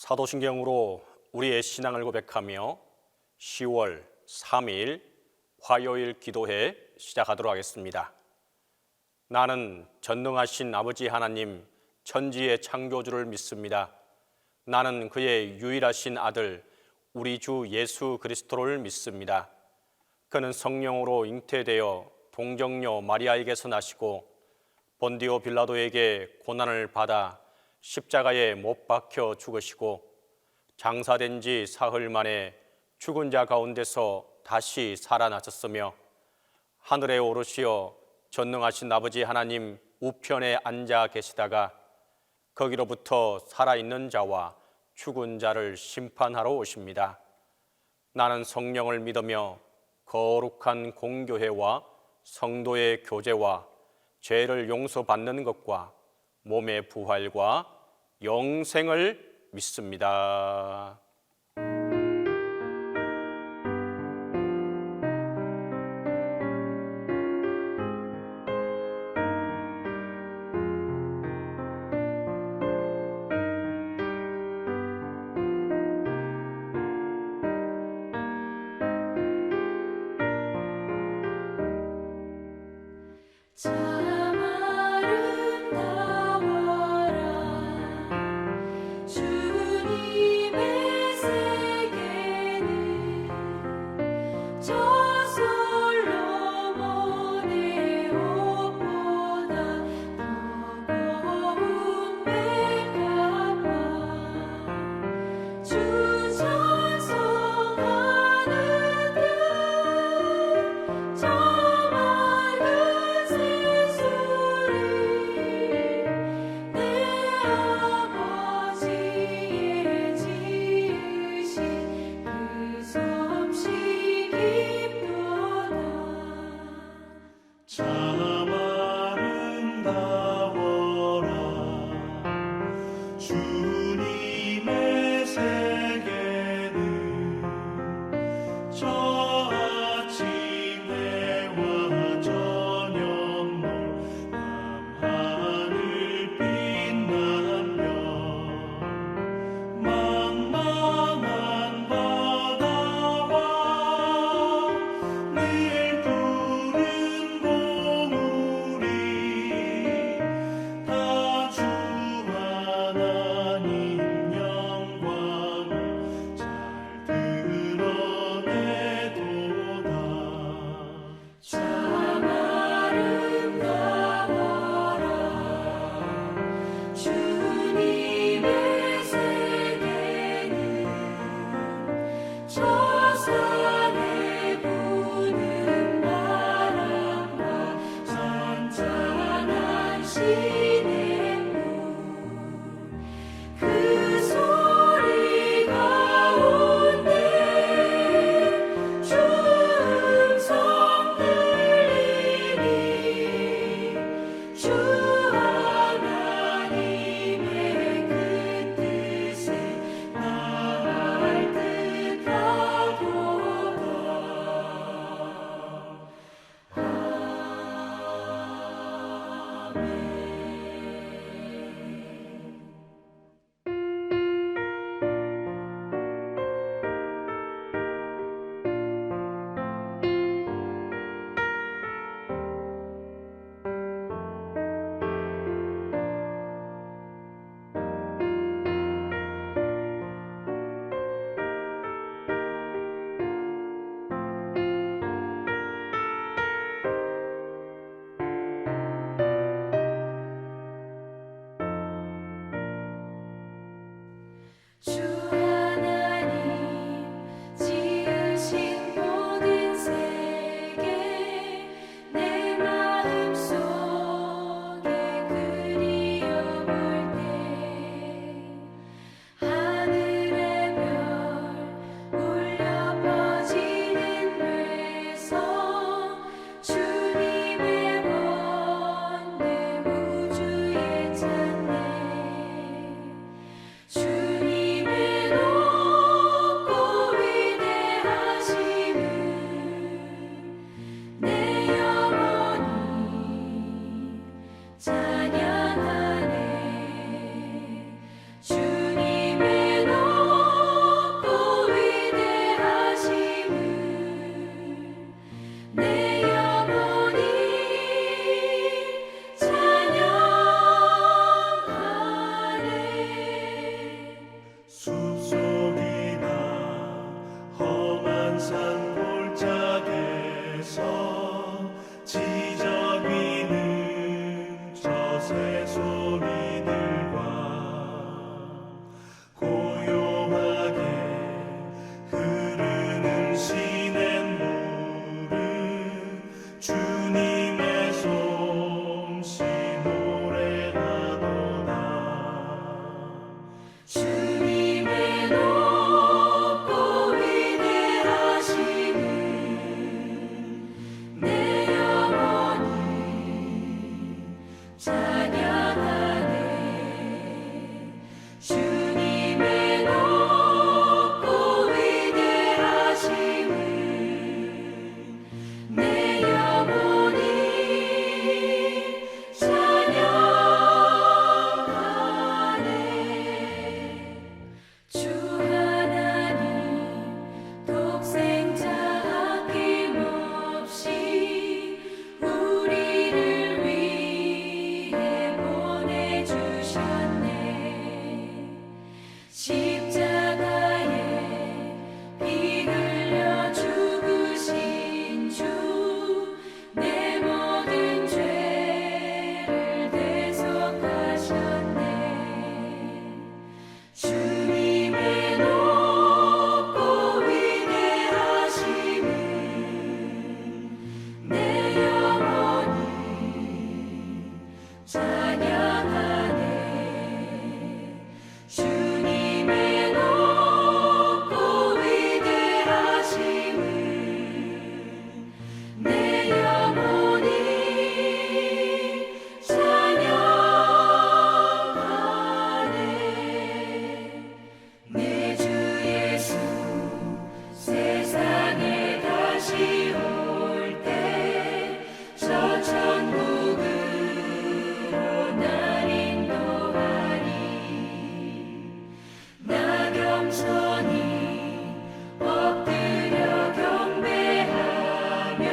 사도신경으로 우리의 신앙을 고백하며 10월 3일 화요일 기도회 시작하도록 하겠습니다. 나는 전능하신 아버지 하나님 천지의 창조주를 믿습니다. 나는 그의 유일하신 아들 우리 주 예수 그리스도를 믿습니다. 그는 성령으로 잉태되어 동정녀 마리아에게서 나시고 본디오 빌라도에게 고난을 받아 십자가에 못 박혀 죽으시고 장사된 지 사흘 만에 죽은 자 가운데서 다시 살아나셨으며 하늘에 오르시어 전능하신 아버지 하나님 우편에 앉아 계시다가 거기로부터 살아있는 자와 죽은 자를 심판하러 오십니다. 나는 성령을 믿으며 거룩한 공교회와 성도의 교제와 죄를 용서받는 것과 몸의 부활과 영생을 믿습니다. 참 아름다워라 주님의 골짜기에서 지저귀는 저 새소리들과 고요하게 흐르는 시냇물은 주님의 솜씨 노래하도다. 주님의 높고 위대하심을 내 영혼이 찬양하네. 주님의 높고 위대하심을 내 영혼이 찬양하네. 주 하나님 독생자 아낌없이 우리를 위해 보내주셨네. 십자가에 피 흘려 죽으신 주, 내 모든 죄를 대속하셨네. 주님의 높고 위대하심을 내 영혼이 찬양하네. 주님의 높고 위대하심을 내 영혼이 찬양하네. 내 주 예수 세상에 다시 올 때 저 천국으로 날 인도하리. 나 겸손히 엎드려 경배하며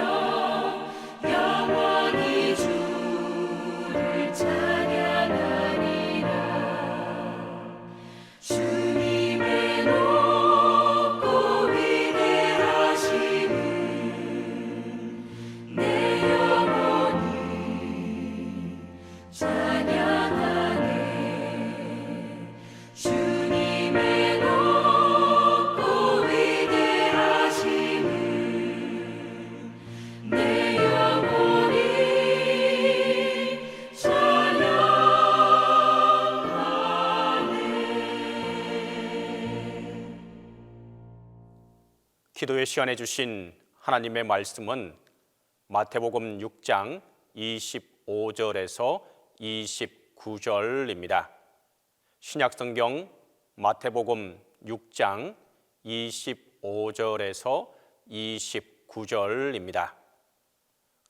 영원히 주를 찬양하리라. 주님의 높고 위대하심을 내 영혼이 찬양하네. 주님의 높고 위대하심을 내 영혼이 찬양하네. 기도의 시간에 주신 하나님의 말씀은 마태복음 6장 25절에서 29절입니다. 신약성경 마태복음 6장 25절에서 29절입니다.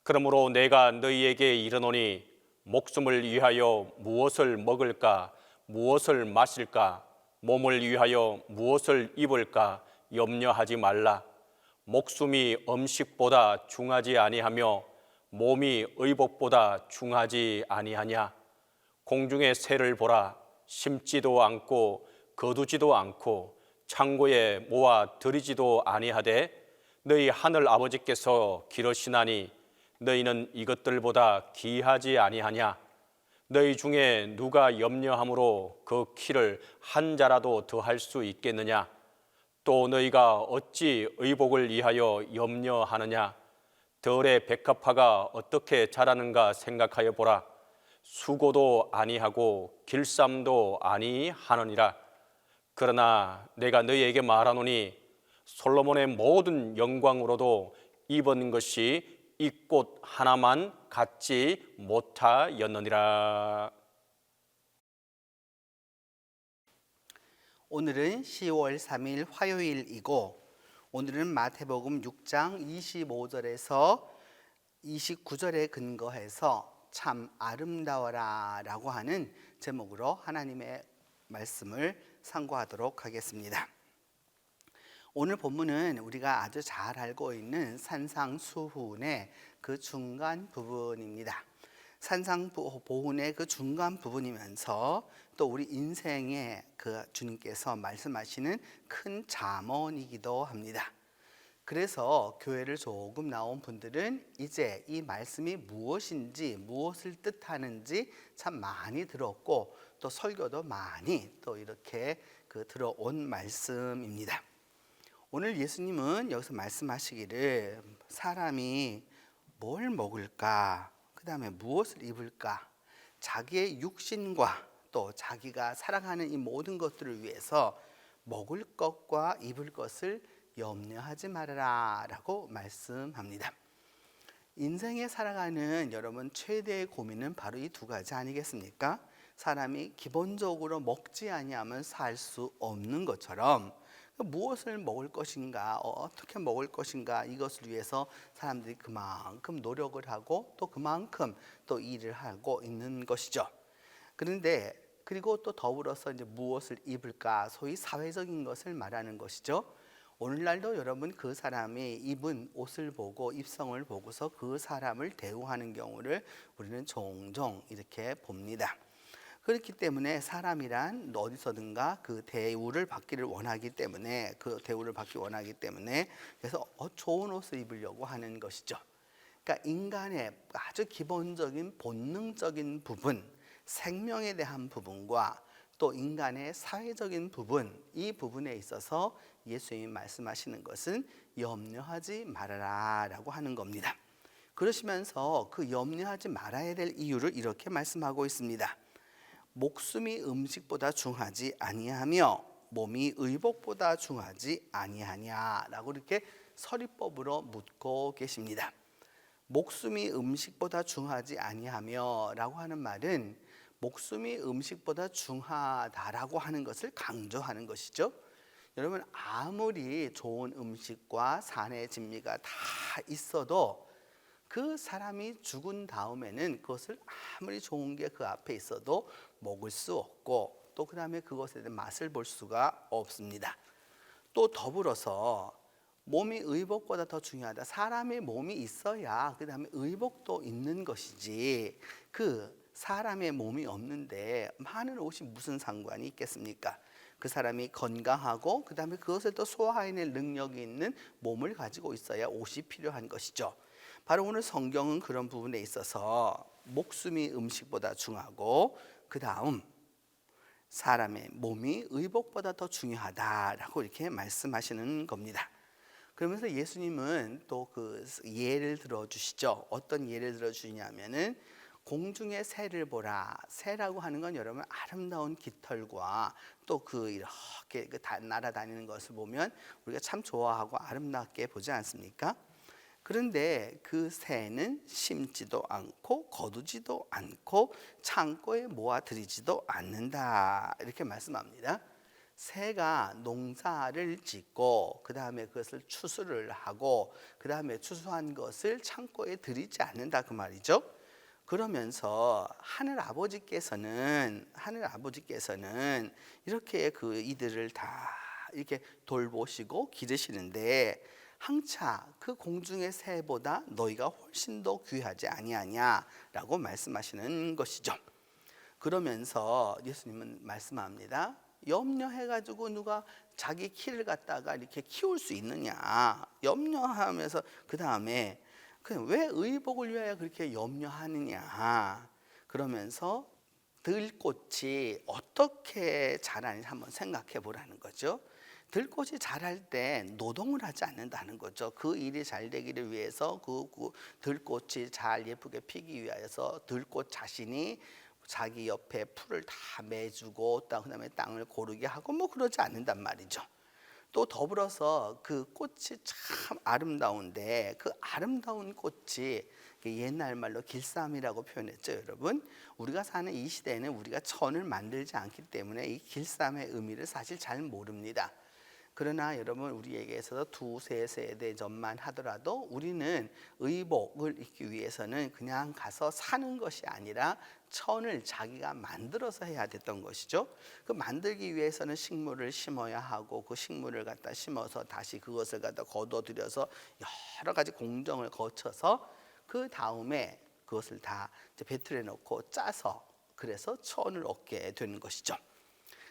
그러므로 내가 너희에게 이르노니 목숨을 위하여 무엇을 먹을까, 무엇을 마실까, 몸을 위하여 무엇을 입을까 염려하지 말라. 목숨이 음식보다 중하지 아니하며 몸이 의복보다 중하지 아니하냐. 공중의 새를 보라. 심지도 않고 거두지도 않고 창고에 모아 들이지도 아니하되 너희 하늘 아버지께서 기르시나니 너희는 이것들보다 귀하지 아니하냐. 너희 중에 누가 염려함으로 그 키를 한 자라도 더할 수 있겠느냐. 또 너희가 어찌 의복을 위하여 염려하느냐. 들의 백합화가 어떻게 자라는가 생각하여 보라. 수고도 아니하고 길쌈도 아니하느니라. 그러나 내가 너희에게 말하노니 솔로몬의 모든 영광으로도 입은 것이 이 꽃 하나만 갖지 못하였느니라. 오늘은 10월 3일 화요일이고 오늘은 마태복음 6장 25절에서 29절에 근거해서 참 아름다워라 라고 하는 제목으로 하나님의 말씀을 상고하도록 하겠습니다. 오늘 본문은 우리가 아주 잘 알고 있는 산상수훈의 그 중간 부분입니다. 산상보훈의 그 중간 부분이면서 또 우리 인생에 그 주님께서 말씀하시는 큰 잠언이기도 합니다. 그래서 교회를 조금 나온 분들은 이제 이 말씀이 무엇인지 무엇을 뜻하는지 참 많이 들었고 또 설교도 많이 또 이렇게 들어온 말씀입니다. 오늘 예수님은 여기서 말씀하시기를 사람이 뭘 먹을까, 그 다음에 무엇을 입을까, 자기의 육신과 또 자기가 살아가는 이 모든 것들을 위해서 먹을 것과 입을 것을 염려하지 말아라 라고 말씀합니다. 인생에 살아가는 여러분 최대의 고민은 바로 이 두 가지 아니겠습니까? 사람이 기본적으로 먹지 아니하면 살 수 없는 것처럼 무엇을 먹을 것인가, 어떻게 먹을 것인가, 이것을 위해서 사람들이 그만큼 노력을 하고 또 그만큼 또 일을 하고 있는 것이죠. 그런데 그리고 또 더불어서 이제 무엇을 입을까, 소위 사회적인 것을 말하는 것이죠. 오늘날도 여러분 그 사람이 입은 옷을 보고 입성을 보고서 그 사람을 대우하는 경우를 우리는 종종 이렇게 봅니다. 그렇기 때문에 사람이란 어디서든가 그 대우를 받기를 원하기 때문에 그래서 좋은 옷을 입으려고 하는 것이죠. 그러니까 인간의 아주 기본적인 본능적인 부분, 생명에 대한 부분과 또 인간의 사회적인 부분, 이 부분에 있어서 예수님이 말씀하시는 것은 염려하지 말아라 라고 하는 겁니다. 그러시면서 그 염려하지 말아야 될 이유를 이렇게 말씀하고 있습니다. 목숨이 음식보다 중하지 아니하며 몸이 의복보다 중하지 아니하냐 라고 이렇게 서리법으로 묻고 계십니다. 목숨이 음식보다 중하지 아니하며 라고 하는 말은 목숨이 음식보다 중하다라고 하는 것을 강조하는 것이죠. 여러분 아무리 좋은 음식과 산의 진미가 다 있어도 그 사람이 죽은 다음에는 그것을 아무리 좋은 게 그 앞에 있어도 먹을 수 없고 또 그 다음에 그것에 대한 맛을 볼 수가 없습니다. 또 더불어서 몸이 의복보다 더 중요하다. 사람의 몸이 있어야 그 다음에 의복도 있는 것이지 그 사람의 몸이 없는데 많은 옷이 무슨 상관이 있겠습니까? 그 사람이 건강하고 그 다음에 그것을 또 소화해낼 능력이 있는 몸을 가지고 있어야 옷이 필요한 것이죠. 바로 오늘 성경은 그런 부분에 있어서 목숨이 음식보다 중하고 그 다음 사람의 몸이 의복보다 더 중요하다라고 이렇게 말씀하시는 겁니다. 그러면서 예수님은 또 그 예를 들어주시죠. 어떤 예를 들어주냐면은 공중의 새를 보라. 새라고 하는 건 여러분 아름다운 깃털과 또 그 이렇게 날아다니는 것을 보면 우리가 참 좋아하고 아름답게 보지 않습니까? 그런데 그 새는 심지도 않고 거두지도 않고 창고에 모아들이지도 않는다 이렇게 말씀합니다. 새가 농사를 짓고 그 다음에 그것을 추수를 하고 그 다음에 추수한 것을 창고에 들이지 않는다 그 말이죠. 그러면서 하늘 아버지께서는 이렇게 그 이들을 다 이렇게 돌보시고 기르시는데 항차 그 공중의 새보다 너희가 훨씬 더 귀하지 아니하냐라고 말씀하시는 것이죠. 그러면서 예수님은 말씀합니다. 염려해가지고 누가 자기 키를 갖다가 이렇게 키울 수 있느냐 염려하면서 그 다음에 왜 의복을 위하여 그렇게 염려하느냐 그러면서 들꽃이 어떻게 자라는지 한번 생각해 보라는 거죠. 들꽃이 자랄 때 노동을 하지 않는다는 거죠. 그 일이 잘 되기를 위해서 그 들꽃이 잘 예쁘게 피기 위하여서 들꽃 자신이 자기 옆에 풀을 다 매주고 그다음에 땅을 고르게 하고 뭐 그러지 않는단 말이죠. 또 더불어서 그 꽃이 참 아름다운데 그 아름다운 꽃이 옛날 말로 길쌈이라고 표현했죠. 여러분 우리가 사는 이 시대에는 우리가 천을 만들지 않기 때문에 이 길쌈의 의미를 사실 잘 모릅니다. 그러나 여러분 우리에게 있어서 두세 세대 전만 하더라도 우리는 의복을 입기 위해서는 그냥 가서 사는 것이 아니라 천을 자기가 만들어서 해야 됐던 것이죠. 그 만들기 위해서는 식물을 심어야 하고 그 식물을 갖다 심어서 다시 그것을 갖다 거둬들여서 여러 가지 공정을 거쳐서 그 다음에 그것을 다 배틀에 넣고 짜서 그래서 천을 얻게 되는 것이죠.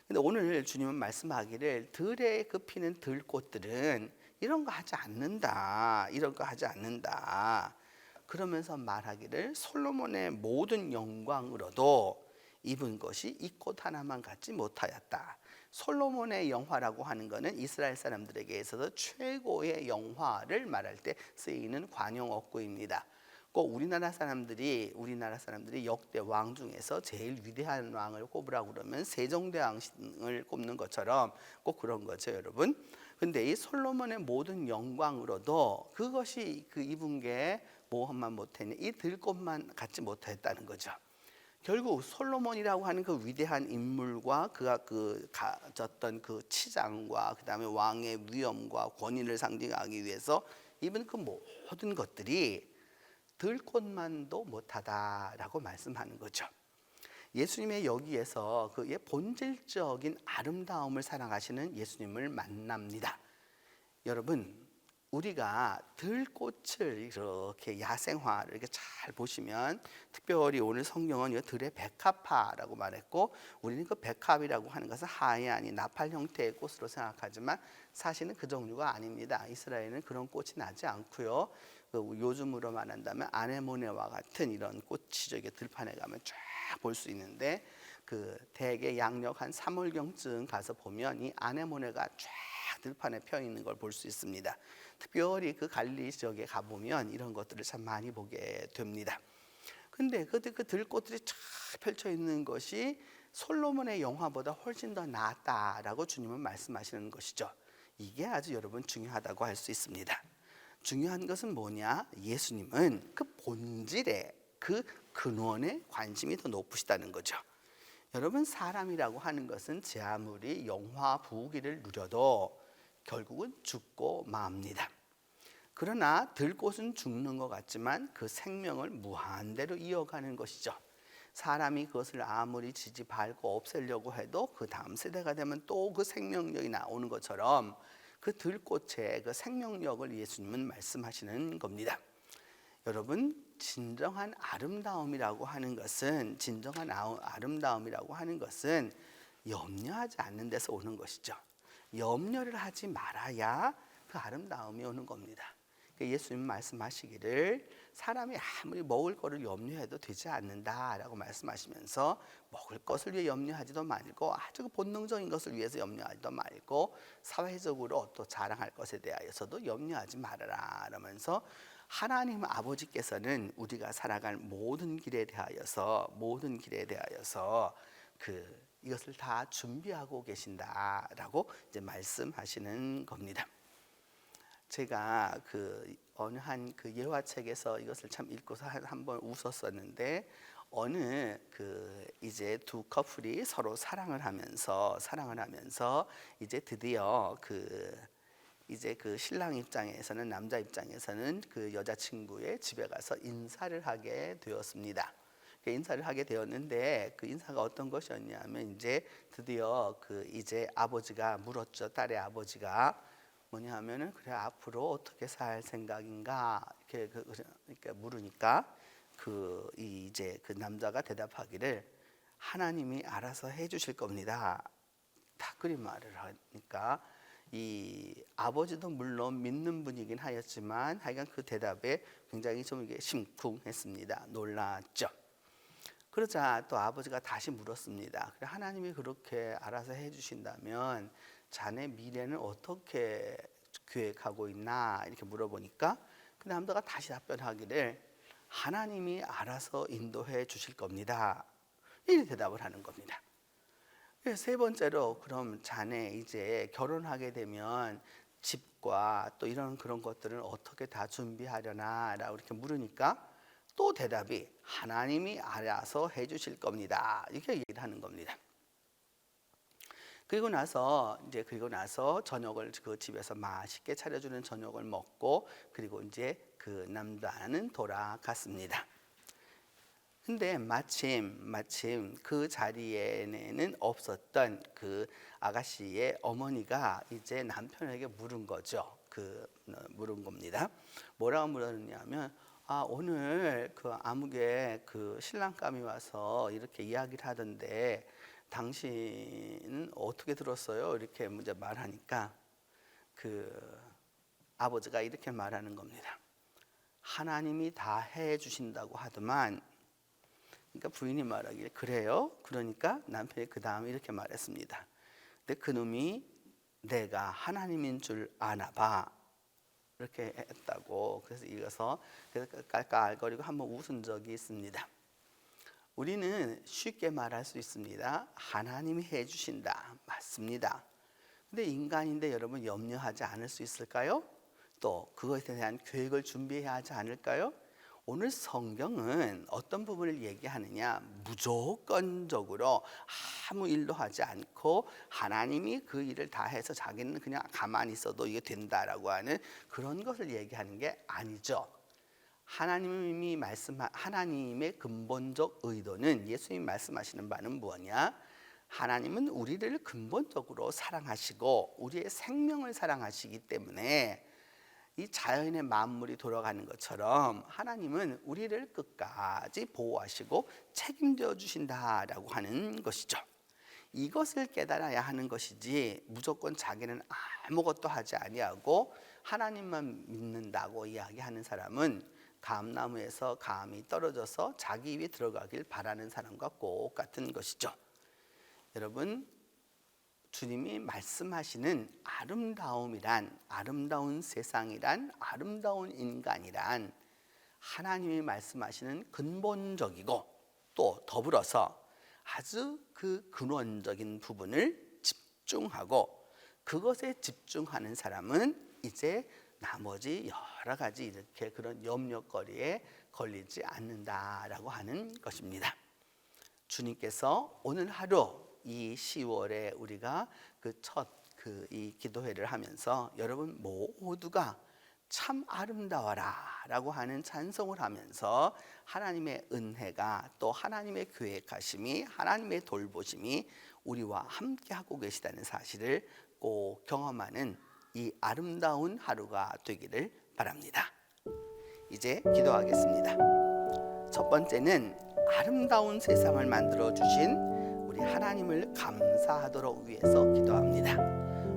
근데 오늘 주님은 말씀하기를 들에 그 피는 들꽃들은 이런 거 하지 않는다. 이런 거 하지 않는다. 그러면서 말하기를 솔로몬의 모든 영광으로도 입은 것이 이 꽃 하나만 갖지 못하였다. 솔로몬의 영화라고 하는 것은 이스라엘 사람들에게 있어서 최고의 영화를 말할 때 쓰이는 관용 어구입니다. 꼭 우리나라 사람들이 역대 왕 중에서 제일 위대한 왕을 꼽으라고 그러면 세종대왕을 꼽는 것처럼 꼭 그런 거죠, 여러분. 근데 이 솔로몬의 모든 영광으로도 그것이 그 입은 게 뭐만 못했냐, 이 들꽃만 갖지 못했다는 거죠. 결국 솔로몬이라고 하는 그 위대한 인물과 그가 가졌던 그 치장과 그 다음에 왕의 위엄과 권위를 상징하기 위해서 입은 그 모든 것들이 들꽃만도 못하다라고 말씀하는 거죠. 예수님의 여기에서 그의 본질적인 아름다움을 사랑하시는 예수님을 만납니다. 여러분, 우리가 들꽃을 이렇게 야생화를 이렇게 잘 보시면, 특별히 오늘 성경은 이 들의 백합화라고 말했고, 우리는 그 백합이라고 하는 것은 하얀이 나팔 형태의 꽃으로 생각하지만 사실은 그 종류가 아닙니다. 이스라엘은 그런 꽃이 나지 않고요. 요즘으로 말한다면 아네모네와 같은 이런 꽃이 저기 들판에 가면 쫙 볼 수 있는데, 그 대개 양력 한 3월경쯤 가서 보면 이 아네모네가 쫙 들판에 펴 있는 걸 볼 수 있습니다. 특별히 그 갈릴리 지역에 가보면 이런 것들을 참 많이 보게 됩니다. 근데 그 들꽃들이 쫙 펼쳐 있는 것이 솔로몬의 영화보다 훨씬 더 낫다라고 주님은 말씀하시는 것이죠. 이게 아주 여러분 중요하다고 할 수 있습니다. 중요한 것은 뭐냐? 예수님은 그 본질에, 그 근원에 관심이 더 높으시다는 거죠. 여러분, 사람이라고 하는 것은 제 아무리 영화 부귀를 누려도 결국은 죽고 맙니다. 그러나 들꽃은 죽는 것 같지만 그 생명을 무한대로 이어가는 것이죠. 사람이 그것을 아무리 지지밟고 없애려고 해도 그 다음 세대가 되면 또 그 생명력이 나오는 것처럼 그 들꽃의 그 생명력을 예수님은 말씀하시는 겁니다. 여러분, 진정한 아름다움이라고 하는 것은 염려하지 않는 데서 오는 것이죠. 염려를 하지 말아야 그 아름다움이 오는 겁니다. 예수님 말씀하시기를 사람이 아무리 먹을 거를 염려해도 되지 않는다라고 말씀하시면서 먹을 것을 위해 염려하지도 말고 아주 본능적인 것을 위해서 염려하지도 말고 사회적으로 또 자랑할 것에 대하여서도 염려하지 말아라 라면서 하나님 아버지께서는 우리가 살아갈 모든 길에 대하여서 이것을 다 준비하고 계신다라고 이제 말씀하시는 겁니다. 제가 어느 한 예화책에서 이것을 참 읽고서 한번 웃었었는데, 어느 이제 두 커플이 서로 사랑을 하면서 이제 드디어 이제 신랑 입장에서는, 남자 입장에서는 그 여자친구의 집에 가서 인사를 하게 되었습니다. 인사를 하게 되었는데 그 인사가 어떤 것이었냐면, 이제 드디어 이제 아버지가 물었죠. 딸의 아버지가 뭐냐 하면은, 그래 앞으로 어떻게 살 생각인가 이렇게 물으니까 이제 그 남자가 대답하기를 하나님이 알아서 해주실 겁니다. 다 그리 말을 하니까 이 아버지도 물론 믿는 분이긴 하였지만 하여간 그 대답에 굉장히 좀 이게 심쿵했습니다. 놀랐죠. 그러자 또 아버지가 다시 물었습니다. 그래, 하나님이 그렇게 알아서 해주신다면 자네 미래는 어떻게 계획하고 있나 이렇게 물어보니까 그 남자가 다시 답변하기를 하나님이 알아서 인도해 주실 겁니다. 이렇게 대답을 하는 겁니다. 세 번째로, 그럼 자네 이제 결혼하게 되면 집과 또 그런 것들은 어떻게 다 준비하려나 라고 이렇게 물으니까 또 대답이 하나님이 알아서 해주실 겁니다. 이렇게 얘기를 하는 겁니다. 그리고 나서 저녁을 그 집에서 맛있게 차려주는 저녁을 먹고, 그리고 이제 그 남자는 돌아갔습니다. 근데 마침 그 자리에는 없었던 그 아가씨의 어머니가 이제 남편에게 물은 거죠. 물은 겁니다. 뭐라고 물었냐면, 오늘 아무개 신랑감이 와서 이렇게 이야기를 하던데 당신은 어떻게 들었어요? 이렇게 먼저 말하니까 아버지가 이렇게 말하는 겁니다. 하나님이 다 해주신다고 하더만, 그러니까 부인이 말하길 그래요? 그러니까 남편이 그 다음에 이렇게 말했습니다. 근데 그놈이 내가 하나님인 줄 아나 봐, 이렇게 했다고. 그래서 이어서 깔깔거리고 한번 웃은 적이 있습니다. 우리는 쉽게 말할 수 있습니다. 하나님이 해주신다, 맞습니다. 근데 인간인데 여러분 염려하지 않을 수 있을까요? 또 그것에 대한 계획을 준비해야 하지 않을까요? 오늘 성경은 어떤 부분을 얘기하느냐, 무조건적으로 아무 일도 하지 않고 하나님이 그 일을 다 해서 자기는 그냥 가만히 있어도 이게 된다라고 하는 그런 것을 얘기하는 게 아니죠. 하나님의 근본적 의도는, 예수님이 말씀하시는 바는 뭐냐? 하나님은 우리를 근본적으로 사랑하시고 우리의 생명을 사랑하시기 때문에 이 자연의 만물이 돌아가는 것처럼 하나님은 우리를 끝까지 보호하시고 책임져 주신다라고 하는 것이죠. 이것을 깨달아야 하는 것이지, 무조건 자기는 아무것도 하지 아니하고 하나님만 믿는다고 이야기하는 사람은 감나무에서 감이 떨어져서 자기 입에 들어가길 바라는 사람과 꼭 같은 것이죠. 여러분, 주님이 말씀하시는 아름다움이란, 아름다운 세상이란, 아름다운 인간이란 하나님이 말씀하시는 근본적이고 또 더불어서 아주 그 근원적인 부분을 집중하고, 그것에 집중하는 사람은 이제 나머지 여러 가지 이렇게 그런 염려거리에 걸리지 않는다라고 하는 것입니다. 주님께서 오늘 하루 이 10월에 우리가 이 기도회를 하면서 여러분 모두가 참 아름다워라 라고 하는 찬송을 하면서 하나님의 은혜가, 또 하나님의 계획하심이, 하나님의 돌보심이 우리와 함께 하고 계시다는 사실을 꼭 경험하는 이 아름다운 하루가 되기를 바랍니다. 이제 기도하겠습니다. 첫 번째는 아름다운 세상을 만들어 주신 우리 하나님을 감사하도록 위해서 기도합니다.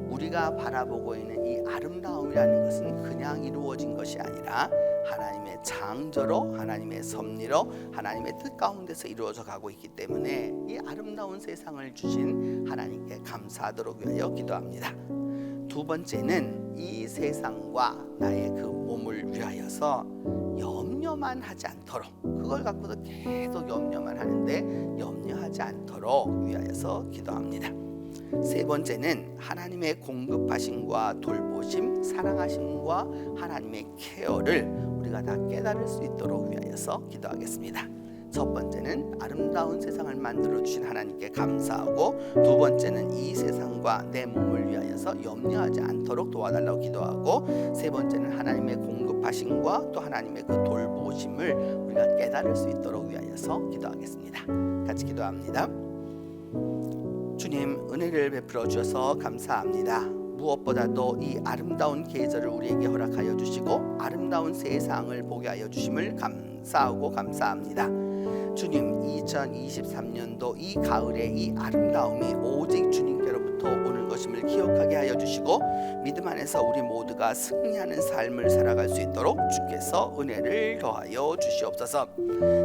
우리가 바라보고 있는 이 아름다움이라는 것은 그냥 이루어진 것이 아니라 하나님의 창조로, 하나님의 섭리로, 하나님의 뜻 가운데서 이루어져 가고 있기 때문에 이 아름다운 세상을 주신 하나님께 감사하도록 위하여 기도합니다. 두 번째는 이 세상과 나의 그 몸을 위하여서 염려만 하지 않도록, 그걸 갖고도 계속 염려만 하는데 염려하지 않도록 위하여서 기도합니다. 세 번째는 하나님의 공급하심과 돌보심, 사랑하심과 하나님의 케어를 우리가 다 깨달을 수 있도록 위하여서 기도하겠습니다. 첫 번째는 아름다운 세상을 만들어 주신 하나님께 감사하고, 두 번째는 이 세상과 내 몸을 위하여서 염려하지 않도록 도와달라고 기도하고, 세 번째는 하나님의 공급하심과 또 하나님의 그 돌보심을 우리가 깨달을 수 있도록 위하여서 기도하겠습니다. 같이 기도합니다. 주님, 은혜를 베풀어 주셔서 감사합니다. 무엇보다도 이 아름다운 계절을 우리에게 허락하여 주시고 아름다운 세상을 보게 하여 주심을 감사하고 감사합니다. 주님, 2023년도 이 가을의 이 아름다움이 오직 주님께로부터 오는 것임을 기억하게 하여 주시고, 믿음 안에서 우리 모두가 승리하는 삶을 살아갈 수 있도록 주께서 은혜를 더하여 주시옵소서.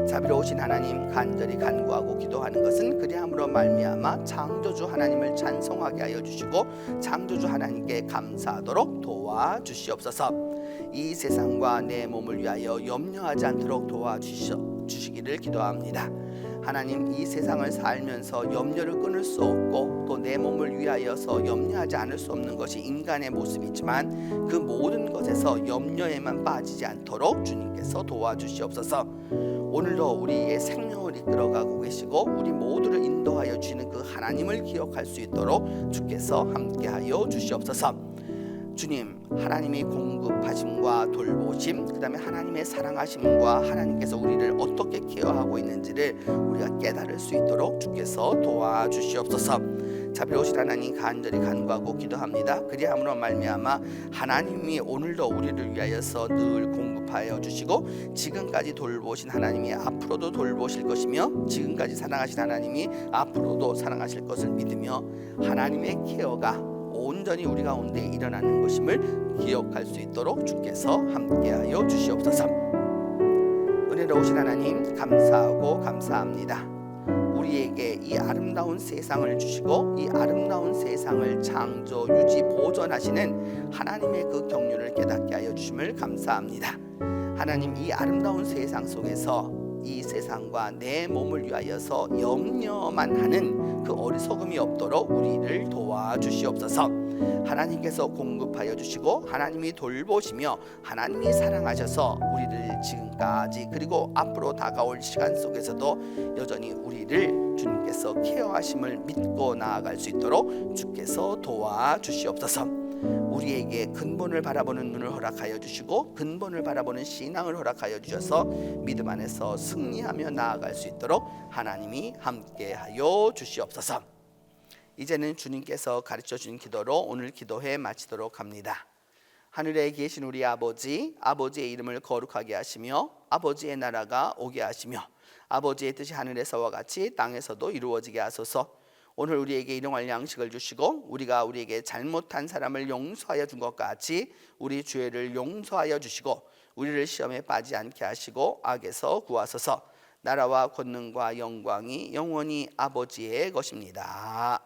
자비로우신 하나님, 간절히 간구하고 기도하는 것은 그리함으로 말미암아 창조주 하나님을 찬송하게 하여 주시고 창조주 하나님께 감사하도록 도와주시옵소서. 이 세상과 내 몸을 위하여 염려하지 않도록 도와주시기를 기도합니다. 하나님, 이 세상을 살면서 염려를 끊을 수 없고 또 내 몸을 위하여서 염려하지 않을 수 없는 것이 인간의 모습이지만, 그 모든 것에서 염려에만 빠지지 않도록 주님께서 도와주시옵소서. 오늘도 우리의 생명을 이끌어가고 계시고 우리 모두를 인도하여 주시는 그 하나님을 기억할 수 있도록 주께서 함께하여 주시옵소서. 주님, 하나님의 공급하심과 돌보심, 그 다음에 하나님의 사랑하심과 하나님께서 우리를 어떻게 케어하고 있는지를 우리가 깨달을 수 있도록 주께서 도와주시옵소서. 자비로우신 하나님, 간절히 간구하고 기도합니다. 그리함으로 말미암아 하나님이 오늘도 우리를 위하여서 늘 공급하여 주시고, 지금까지 돌보신 하나님이 앞으로도 돌보실 것이며, 지금까지 사랑하신 하나님이 앞으로도 사랑하실 것을 믿으며, 하나님의 케어가 온전히 우리 가운데 일어나는 것임을 기억할 수 있도록 주께서 함께하여 주시옵소서. 은혜로우신 하나님 감사하고 감사합니다. 우리에게 이 아름다운 세상을 주시고 이 아름다운 세상을 창조, 유지, 보존하시는 하나님의 그 경륜을 깨닫게 하여 주심을 감사합니다. 하나님, 이 아름다운 세상 속에서 이 세상과 내 몸을 위하여서 염려만 하는 그 어리석음이 없도록 우리를 도와주시옵소서. 하나님께서 공급하여 주시고 하나님이 돌보시며 하나님이 사랑하셔서 우리를 지금까지 그리고 앞으로 다가올 시간 속에서도 여전히 우리를 주님께서 케어하심을 믿고 나아갈 수 있도록 주께서 도와주시옵소서. 우리에게 근본을 바라보는 눈을 허락하여 주시고 근본을 바라보는 신앙을 허락하여 주셔서 믿음 안에서 승리하며 나아갈 수 있도록 하나님이 함께하여 주시옵소서. 이제는 주님께서 가르쳐 주신 기도로 오늘 기도회 마치도록 합니다. 하늘에 계신 우리 아버지, 아버지의 이름을 거룩하게 하시며 아버지의 나라가 오게 하시며 아버지의 뜻이 하늘에서와 같이 땅에서도 이루어지게 하소서. 오늘 우리에게 일용할 양식을 주시고 우리가 우리에게 잘못한 사람을 용서하여 준 것 같이 우리 죄를 용서하여 주시고 우리를 시험에 빠지지 않게 하시고 악에서 구하소서. 나라와 권능과 영광이 영원히 아버지의 것입니다.